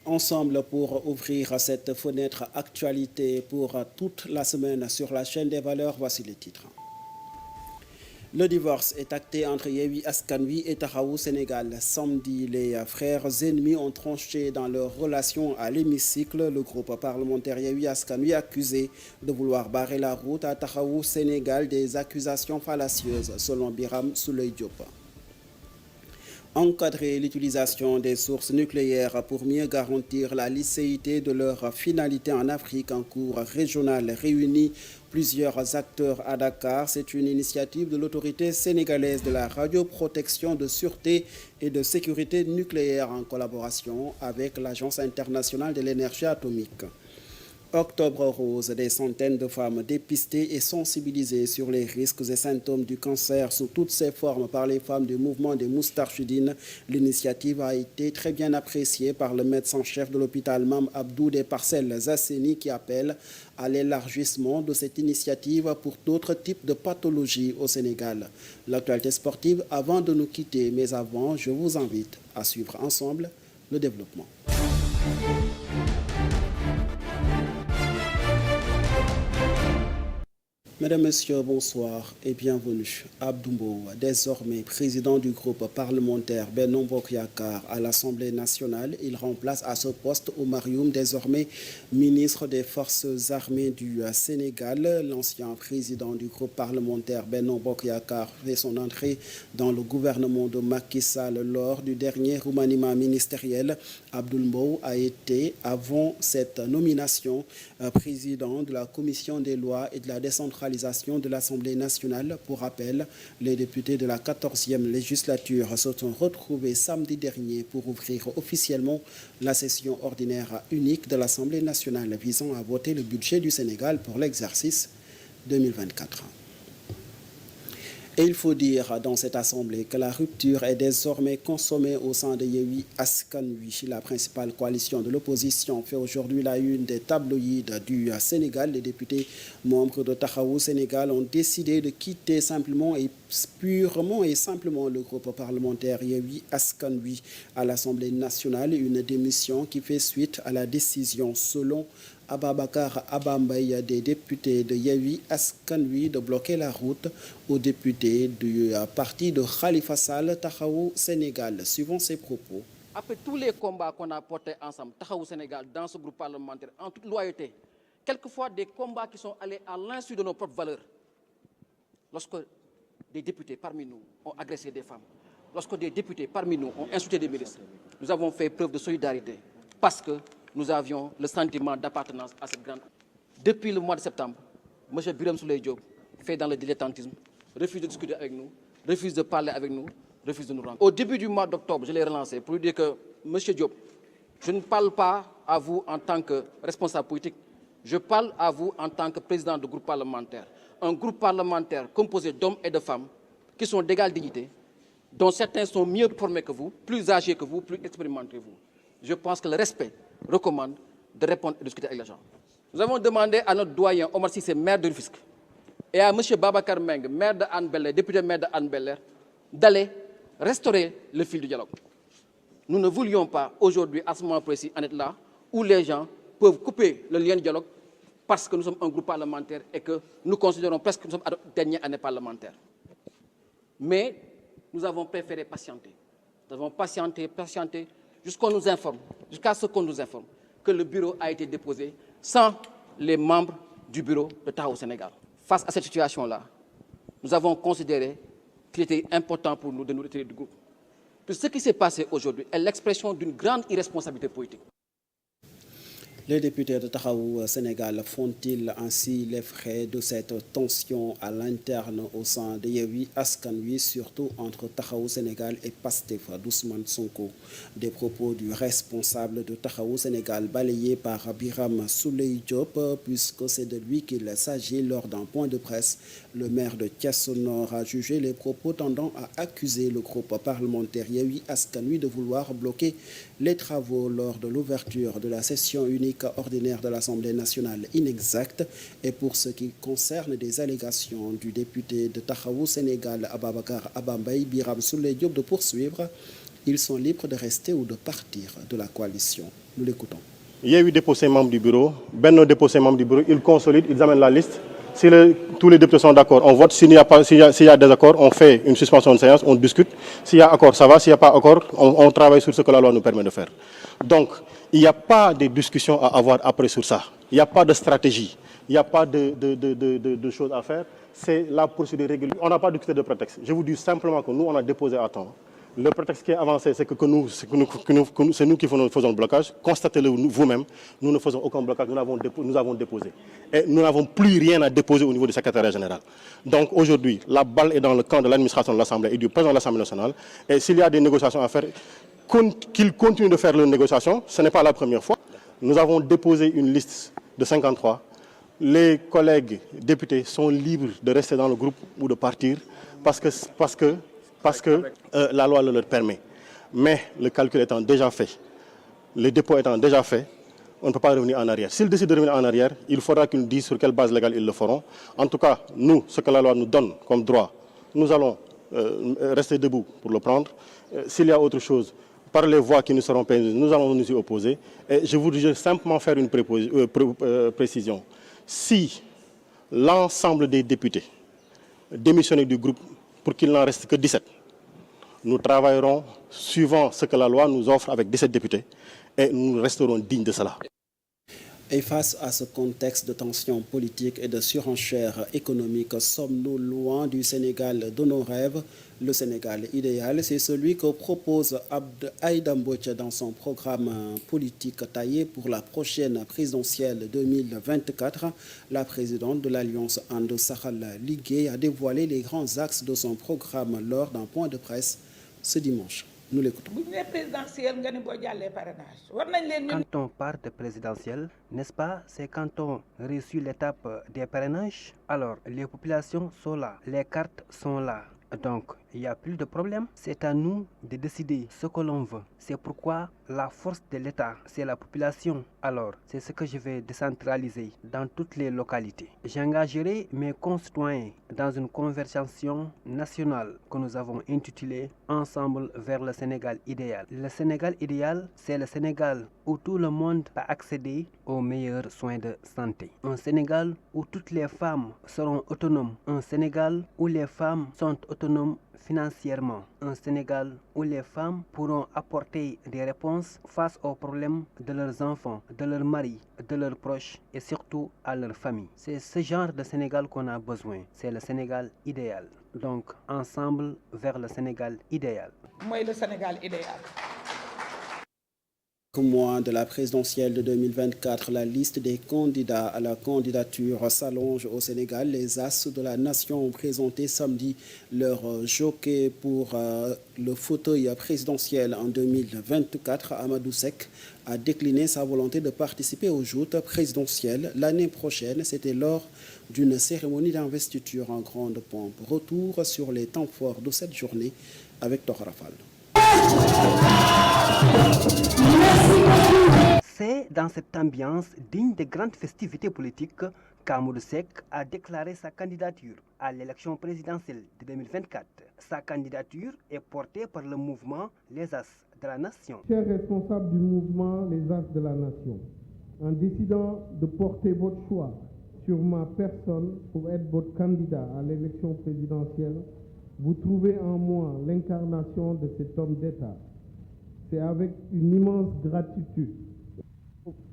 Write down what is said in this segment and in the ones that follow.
ensemble pour ouvrir cette fenêtre actualité pour toute la semaine sur la chaîne des valeurs. Voici les titres. Le divorce est acté entre Yewwi Askan Wi et Taxawu Sénégal. Samedi, les frères ennemis ont tranché dans leur relation à l'hémicycle. Le groupe parlementaire Yewwi Askan Wi accusé de vouloir barrer la route à Taxawu Sénégal, des accusations fallacieuses selon Birame Souleye Diop. Encadrer l'utilisation des sources nucléaires pour mieux garantir la licéité de leur finalité en Afrique. En cours régional réunit plusieurs acteurs à Dakar. C'est une initiative de l'autorité sénégalaise de la radioprotection, de sûreté et de sécurité nucléaire en collaboration avec l'Agence internationale de l'énergie atomique. Octobre rose, des centaines de femmes dépistées et sensibilisées sur les risques et symptômes du cancer sous toutes ses formes par les femmes du mouvement des Moustarchidines. L'initiative a été très bien appréciée par le médecin-chef de l'hôpital Mame Abdou des Parcelles Assainies qui appelle à l'élargissement de cette initiative pour d'autres types de pathologies au Sénégal. L'actualité sportive avant de nous quitter, mais avant, je vous invite à suivre ensemble le développement. Mesdames, Messieurs, bonsoir et bienvenue. Abdou Mbow, désormais président du groupe parlementaire Benno Bokk Yakaar à l'Assemblée nationale, il remplace à ce poste Oumar Youm, désormais ministre des Forces armées du Sénégal. L'ancien président du groupe parlementaire Benno Bokk Yakaar fait son entrée dans le gouvernement de Macky Sall lors du dernier remaniement ministériel. Abdou Mbow a été, avant cette nomination, président de la Commission des lois et de la décentralisation de l'Assemblée nationale. Pour rappel, les députés de la 14e législature se sont retrouvés samedi dernier pour ouvrir officiellement la session ordinaire unique de l'Assemblée nationale visant à voter le budget du Sénégal pour l'exercice 2024. Et il faut dire dans cette assemblée que la rupture est désormais consommée au sein de Yewwi Askan Wi. La principale coalition de l'opposition fait aujourd'hui la une des tabloïds du Sénégal. Les députés membres de Taxawu Sénégal ont décidé de quitter purement et simplement le groupe parlementaire Yewwi Askan Wi à l'Assemblée nationale. Une démission qui fait suite à la décision, selon Ababacar Abambaye, des députés de Yewwi Askan Wi de bloquer la route aux députés du parti de Khalifa Sall, Taxawu Sénégal. Suivant ses propos. Après tous les combats qu'on a portés ensemble, Taxawu Sénégal, dans ce groupe parlementaire, en toute loyauté, quelquefois des combats qui sont allés à l'insu de nos propres valeurs. Lorsque des députés parmi nous ont agressé des femmes, lorsque des députés parmi nous ont insulté des ministres, nous avons fait preuve de solidarité parce que nous avions le sentiment d'appartenance à cette grande. Depuis le mois de septembre, M. Birame Souleye Diop fait dans le dilettantisme, refuse de discuter avec nous, refuse de parler avec nous, refuse de nous rendre. Au début du mois d'octobre, je l'ai relancé pour lui dire que M. Diop, je ne parle pas à vous en tant que responsable politique, je parle à vous en tant que président de groupe parlementaire. Un groupe parlementaire composé d'hommes et de femmes qui sont d'égale dignité, dont certains sont mieux formés que vous, plus âgés que vous, plus expérimentés que vous. Je pense que le respect recommande de répondre et de discuter avec les gens. Nous avons demandé à notre doyen Omar Cissé, maire de Rufisque, et à M. Babacar Meng, maire de Hann Bel-Air, député maire de Hann Bel-Air, d'aller restaurer le fil du dialogue. Nous ne voulions pas aujourd'hui, à ce moment précis, en être là, où les gens peuvent couper le lien du dialogue parce que nous sommes un groupe parlementaire et que nous considérons presque que nous sommes à notre dernière année parlementaire. Mais nous avons préféré patienter. Nous avons patienté jusqu'à ce qu'on nous informe que le bureau a été déposé sans les membres du bureau de Taxawu Sénégal. Face à cette situation-là, nous avons considéré qu'il était important pour nous de nous retirer du groupe. Tout ce qui s'est passé aujourd'hui est l'expression d'une grande irresponsabilité politique. Les députés de Taxawu Sénégal font-ils ainsi les frais de cette tension à l'interne au sein de Yewwi Askan Wi, surtout entre Taxawu Sénégal et Pastef d'Ousmane Sonko? Des propos du responsable de Taxawu Sénégal balayés par Birame Souleye Diop, puisque c'est de lui qu'il s'agit lors d'un point de presse. Le maire de Thiès Nord a jugé les propos tendant à accuser le groupe parlementaire Yewwi Askan Wi de vouloir bloquer les travaux lors de l'ouverture de la session unique ordinaire de l'Assemblée nationale inexacte. Et pour ce qui concerne des allégations du député de Taxawu Sénégal Ababacar Abambaye, Birame Souleye Diop de poursuivre Ils sont libres de rester ou de partir de la coalition. Nous l'écoutons. Il y a eu déposé membres du bureau, Benno déposé membres du bureau, ils consolident, ils amènent la liste. Si tous les députés sont d'accord, on vote. S'il y a désaccord, on fait une suspension de séance, on discute. S'il y a accord, ça va. S'il n'y a pas accord, on travaille sur ce que la loi nous permet de faire. Donc, il n'y a pas de discussion à avoir après sur ça. Il n'y a pas de stratégie. Il n'y a pas de choses à faire. C'est la procédure régulière. On n'a pas discuté de prétexte. Je vous dis simplement que nous, on a déposé à temps. Le prétexte qui est avancé, c'est que c'est nous qui faisons le blocage. Constatez-le vous-même, nous ne faisons aucun blocage, nous avons déposé. Et nous n'avons plus rien à déposer au niveau du secrétariat général. Donc aujourd'hui, la balle est dans le camp de l'administration de l'Assemblée et du président de l'Assemblée nationale. Et s'il y a des négociations à faire, qu'ils continuent de faire leurs négociations, ce n'est pas la première fois. Nous avons déposé une liste de 53. Les collègues députés sont libres de rester dans le groupe ou de partir parce que la loi le leur permet. Mais le calcul étant déjà fait, le dépôt étant déjà fait, on ne peut pas revenir en arrière. S'ils décident de revenir en arrière, il faudra qu'ils nous disent sur quelle base légale ils le feront. En tout cas, nous, ce que la loi nous donne comme droit, nous allons rester debout pour le prendre. S'il y a autre chose, par les voies qui nous seront permises, nous allons nous y opposer. Et je voudrais simplement faire une précision. Si l'ensemble des députés démissionnent du groupe pour qu'il n'en reste que 17, nous travaillerons suivant ce que la loi nous offre avec 17 députés et nous resterons dignes de cela. Et face à ce contexte de tension politique et de surenchère économique, sommes-nous loin du Sénégal de nos rêves? Le Sénégal idéal, c'est celui que propose Aïda Mbodj dans son programme politique taillé pour la prochaine présidentielle 2024. La présidente de l'Alliance Ando Sahel Ligue a dévoilé les grands axes de son programme lors d'un point de presse ce dimanche. Nous l'écoutons. Quand on parle de présidentielle, n'est-ce pas, c'est quand on réussit l'étape des parrainages. Alors, les populations sont là, les cartes sont là. Donc, il n'y a plus de problème. C'est à nous de décider ce que l'on veut. C'est pourquoi la force de l'État, c'est la population. Alors, c'est ce que je vais décentraliser dans toutes les localités. J'engagerai mes concitoyens dans une conversation nationale que nous avons intitulée « Ensemble vers le Sénégal idéal ». Le Sénégal idéal, c'est le Sénégal où tout le monde peut accéder aux meilleurs soins de santé. Un Sénégal où toutes les femmes seront autonomes. Un Sénégal où les femmes sont autonomes financièrement. Un Sénégal où les femmes pourront apporter des réponses face aux problèmes de leurs enfants, de leurs maris, de leurs proches et surtout à leur famille. C'est ce genre de Sénégal qu'on a besoin. C'est le Sénégal idéal. Donc, ensemble vers le Sénégal idéal. Moi, le Sénégal idéal. Mois de la présidentielle de 2024, la liste des candidats à la candidature s'allonge au Sénégal. Les As de la Nation ont présenté samedi leur jockey pour le fauteuil présidentiel en 2024. Amadou Seck a décliné sa volonté de participer aux joutes présidentielles l'année prochaine. C'était lors d'une cérémonie d'investiture en grande pompe. Retour sur les temps forts de cette journée avec Tor Rafal. C'est dans cette ambiance digne de grandes festivités politiques qu'Amadou Seck a déclaré sa candidature à l'élection présidentielle de 2024. Sa candidature est portée par le mouvement Les As de la Nation. Chers responsables du mouvement Les As de la Nation, en décidant de porter votre choix sur ma personne pour être votre candidat à l'élection présidentielle, vous trouvez en moi l'incarnation de cet homme d'État. C'est avec une immense gratitude,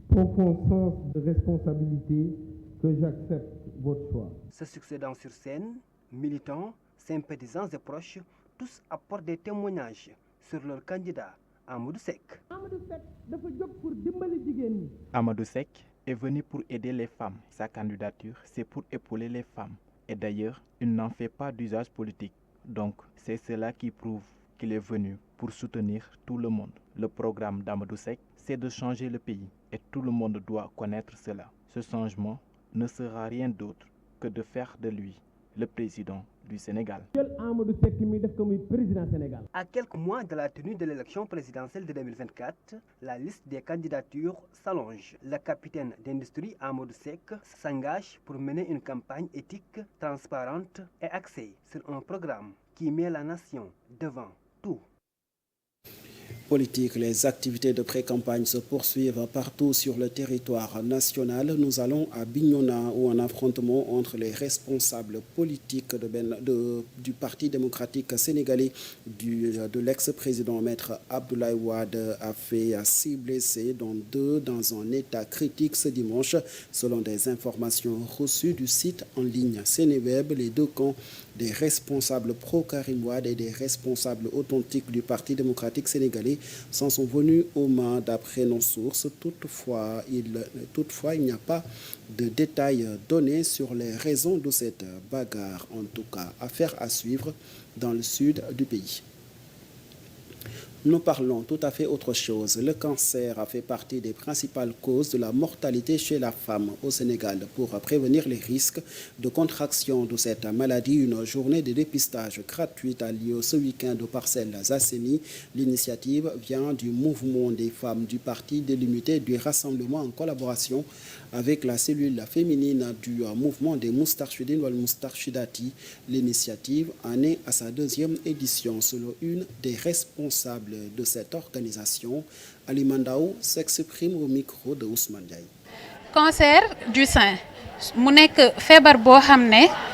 profond sens de responsabilité que j'accepte votre choix. Se succédant sur scène, militants, sympathisants et proches, tous apportent des témoignages sur leur candidat, Amadou Seck. Amadou Seck est venu pour aider les femmes. Sa candidature, c'est pour épauler les femmes. Et d'ailleurs, il n'en fait pas d'usage politique. Donc, c'est cela qui prouve qu'il est venu pour soutenir tout le monde. Le programme d'Amadou Seck, c'est de changer le pays et tout le monde doit connaître cela. Ce changement ne sera rien d'autre que de faire de lui le président du Sénégal. À quelques mois de la tenue de l'élection présidentielle de 2024, la liste des candidatures s'allonge. Le capitaine d'industrie Amadou Seck s'engage pour mener une campagne éthique, transparente et axée sur un programme qui met la nation devant tout. Politique, les activités de pré-campagne se poursuivent partout sur le territoire national. Nous allons à Bignona où un affrontement entre les responsables politiques du Parti démocratique sénégalais de l'ex-président maître Abdoulaye Wade a fait 6 blessés, dont 2 dans un état critique ce dimanche. Selon des informations reçues du site en ligne Sénéweb, les 2 camps des responsables pro-Karim Wade et des responsables authentiques du Parti démocratique sénégalais s'en sont venus aux mains d'après nos sources. Toutefois, il n'y a pas de détails donnés sur les raisons de cette bagarre. En tout cas, affaire à suivre dans le sud du pays. Nous parlons tout à fait autre chose. Le cancer a fait partie des principales causes de la mortalité chez la femme au Sénégal. Pour prévenir les risques de contraction de cette maladie, une journée de dépistage gratuite a lieu ce week-end aux Parcelles Assainies. L'initiative vient du mouvement des femmes du Parti délimité du Rassemblement en collaboration avec la cellule féminine du mouvement des Moustarchidines ou Moustarchidati. L'initiative en est à sa 2e édition. Selon une des responsables de cette organisation, Ali Mandao s'exprime au micro de Ousmane Diaye. Cancer du sein.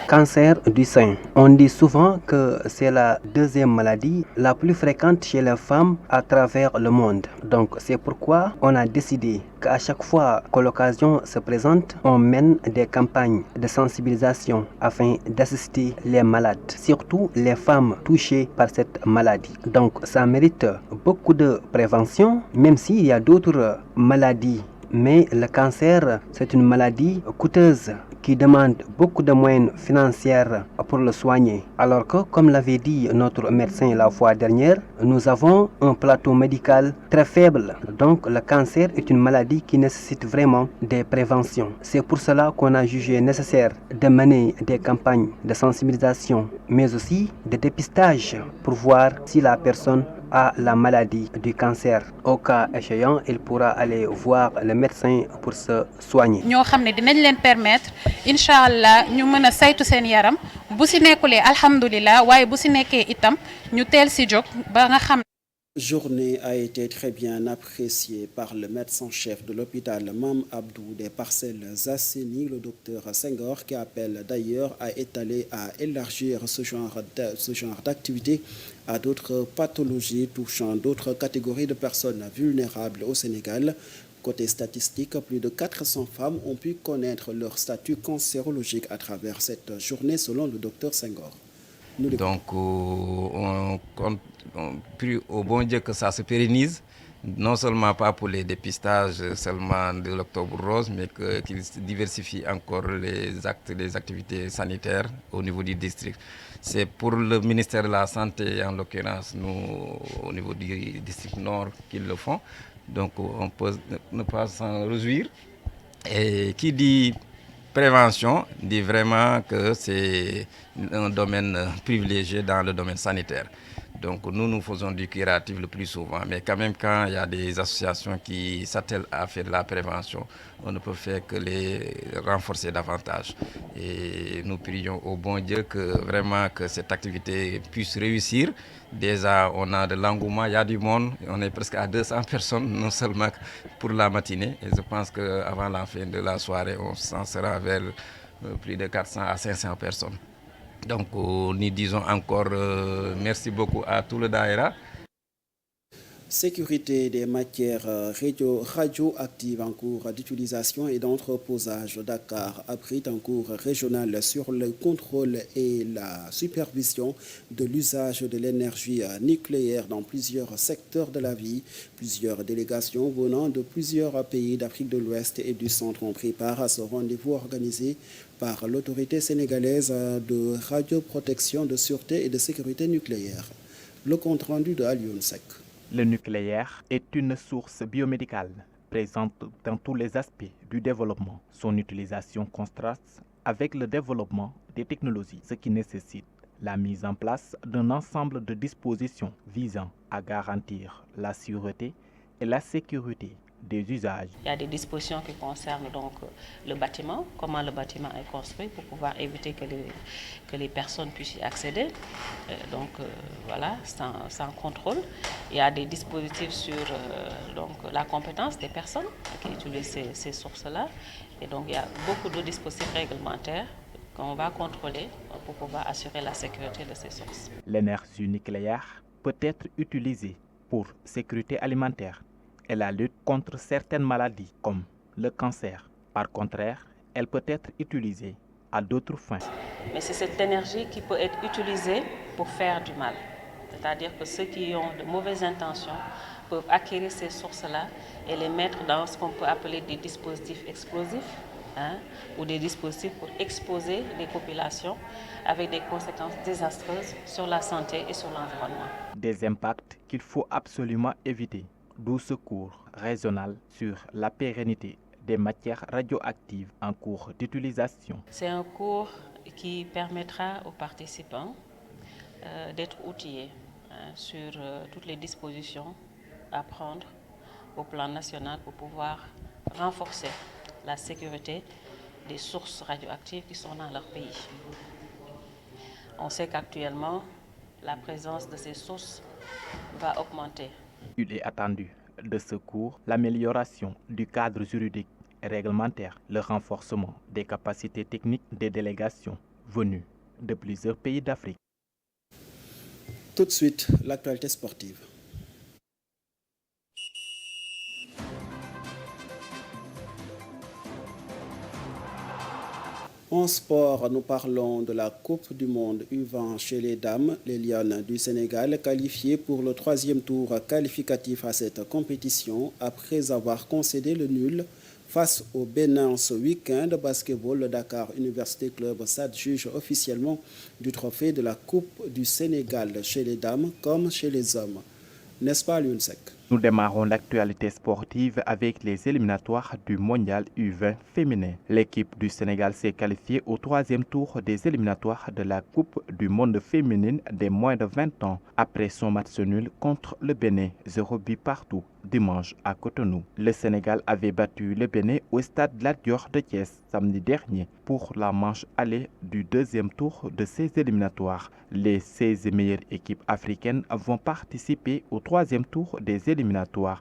Cancer du sein. On dit souvent que c'est la 2e maladie la plus fréquente chez les femmes à travers le monde. Donc c'est pourquoi on a décidé qu'à chaque fois que l'occasion se présente, on mène des campagnes de sensibilisation afin d'assister les malades, surtout les femmes touchées par cette maladie. Donc ça mérite beaucoup de prévention, même s'il y a d'autres maladies. Mais le cancer, c'est une maladie coûteuse qui demande beaucoup de moyens financiers pour le soigner. Alors que, comme l'avait dit notre médecin la fois dernière, nous avons un plateau médical très faible. Donc le cancer est une maladie qui nécessite vraiment des préventions. C'est pour cela qu'on a jugé nécessaire de mener des campagnes de sensibilisation, mais aussi de dépistage pour voir si la personne a la maladie du cancer. Au cas échéant, il pourra aller voir le médecin pour se soigner. Ñoo xamné dinañ leen permettre inshallah ñu mëna saytu seen yaram bu ci nekkulé alhamdoulillah waye bu ci nekké itam ñu téel ci jog ba nga xam. Journée a été très bien appréciée par le médecin-chef de l'hôpital Mam Abdou des Parcelles Assainies, le docteur Senghor, qui appelle d'ailleurs à élargir ce genre d'activité à d'autres pathologies touchant d'autres catégories de personnes vulnérables au Sénégal. Côté statistique, plus de 400 femmes ont pu connaître leur statut cancérologique à travers cette journée, selon le docteur Senghor. Donc, on prie au bon Dieu que ça se pérennise, non seulement pas pour les dépistages seulement de l'Octobre Rose, mais qu'il diversifie encore les activités sanitaires au niveau du district. C'est pour le ministère de la Santé, en l'occurrence, nous, au niveau du district Nord, qu'ils le font. Donc, on peut ne pas s'en réjouir. Et qui dit prévention dit vraiment que c'est un domaine privilégié dans le domaine sanitaire. Donc nous faisons du curatif le plus souvent, mais quand même quand il y a des associations qui s'attellent à faire de la prévention, on ne peut faire que les renforcer davantage. Et nous prions au bon Dieu que vraiment que cette activité puisse réussir. Déjà on a de l'engouement, il y a du monde, on est presque à 200 personnes, non seulement pour la matinée. Et je pense qu'avant la fin de la soirée, on s'en sera vers plus de 400 à 500 personnes. Donc nous disons encore merci beaucoup à tout le Daïra. Sécurité des matières radioactives en cours d'utilisation et d'entreposage. Dakar abrite un cours régional sur le contrôle et la supervision de l'usage de l'énergie nucléaire dans plusieurs secteurs de la vie. Plusieurs délégations venant de plusieurs pays d'Afrique de l'Ouest et du Centre ont pris part à ce rendez-vous organisé par l'autorité sénégalaise de radioprotection, de sûreté et de sécurité nucléaire. Le compte rendu de Alioune Seck. Le nucléaire est une source biomédicale présente dans tous les aspects du développement. Son utilisation contraste avec le développement des technologies, ce qui nécessite la mise en place d'un ensemble de dispositions visant à garantir la sûreté et la sécurité des usages. Il y a des dispositions qui concernent donc le bâtiment, comment le bâtiment est construit pour pouvoir éviter que les personnes puissent y accéder. Voilà, sans contrôle. Il y a des dispositifs sur donc, la compétence des personnes qui utilisent ces sources-là. Et donc il y a beaucoup de dispositifs réglementaires qu'on va contrôler pour pouvoir assurer la sécurité de ces sources. L'énergie nucléaire peut être utilisée pour sécurité alimentaire et la lutte contre certaines maladies comme le cancer. Par contraire, elle peut être utilisée à d'autres fins. Mais c'est cette énergie qui peut être utilisée pour faire du mal. C'est-à-dire que ceux qui ont de mauvaises intentions peuvent acquérir ces sources-là et les mettre dans ce qu'on peut appeler des dispositifs explosifs, ou des dispositifs pour exposer les populations avec des conséquences désastreuses sur la santé et sur l'environnement. Des impacts qu'il faut absolument éviter, d'où ce cours raisonnable sur la pérennité des matières radioactives en cours d'utilisation. C'est un cours qui permettra aux participants d'être outillés sur toutes les dispositions à prendre au plan national pour pouvoir renforcer la sécurité des sources radioactives qui sont dans leur pays. On sait qu'actuellement, la présence de ces sources va augmenter. Il est attendu de ce cours l'amélioration du cadre juridique et réglementaire, le renforcement des capacités techniques des délégations venues de plusieurs pays d'Afrique. Tout de suite, l'actualité sportive. En sport, nous parlons de la Coupe du Monde U20 chez les dames. Les Lionnes du Sénégal qualifiées pour le 3e tour qualificatif à cette compétition après avoir concédé le nul face au Bénin ce week-end. Basketball, le Dakar Université Club s'adjuge officiellement du trophée de la Coupe du Sénégal chez les dames comme chez les hommes. N'est-ce pas, Lunsek? Nous démarrons l'actualité sportive avec les éliminatoires du mondial U20 féminin. L'équipe du Sénégal s'est qualifiée au 3e tour des éliminatoires de la Coupe du monde féminine des moins de 20 ans après son match nul contre le Bénin, 0 but partout, dimanche à Cotonou. Le Sénégal avait battu le Bénin au stade Lat Dior de Thiès samedi dernier pour la manche allée du 2e tour de ces éliminatoires. Les 16 meilleures équipes africaines vont participer au 3e tour des éliminatoires.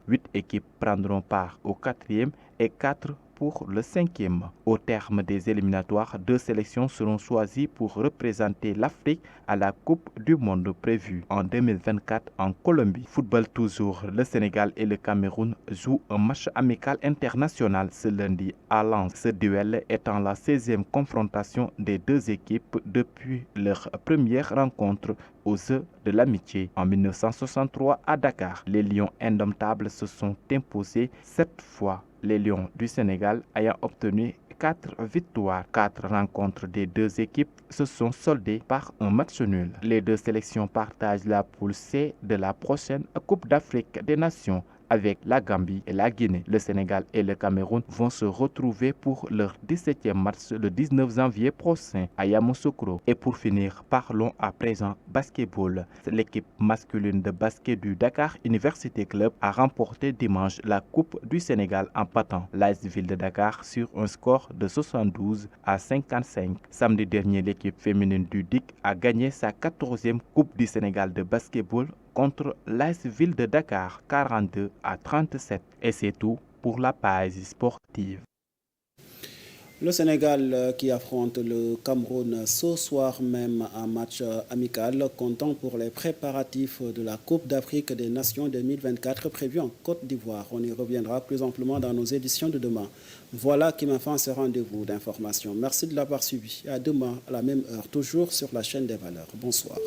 8 équipes prendront part au 4e et 4 pour le 5e. Au terme des éliminatoires, 2 sélections seront choisies pour représenter l'Afrique à la Coupe du Monde prévue en 2024 en Colombie. Football toujours, le Sénégal et le Cameroun jouent un match amical international ce lundi à Lens. Ce duel étant la 16e confrontation des 2 équipes depuis leur première rencontre aux Jeux de l'Amitié en 1963 à Dakar. Les Lions indomptables se sont imposés 7 fois. Les Lions du Sénégal ayant obtenu 4 victoires. 4 rencontres des 2 équipes se sont soldées par un match nul. Les 2 sélections partagent la poule C de la prochaine Coupe d'Afrique des Nations avec la Gambie et la Guinée. Le Sénégal et le Cameroun vont se retrouver pour leur 17e match le 19 janvier prochain à Yamoussoukro. Et pour finir, parlons à présent basketball. L'équipe masculine de basket du Dakar Université Club a remporté dimanche la Coupe du Sénégal en battant l'AS Ville de Dakar sur un score de 72 à 55. Samedi dernier, l'équipe féminine du DIC a gagné sa 14e Coupe du Sénégal de basketball contre l'AS Ville de Dakar, 42 à 37. Et c'est tout pour la page sportive. Le Sénégal qui affronte le Cameroun ce soir même un match amical comptant pour les préparatifs de la Coupe d'Afrique des Nations 2024 prévue en Côte d'Ivoire. On y reviendra plus amplement dans nos éditions de demain. Voilà qui m'a fait ce rendez-vous d'information. Merci de l'avoir suivi. À demain à la même heure, toujours sur la chaîne des valeurs. Bonsoir.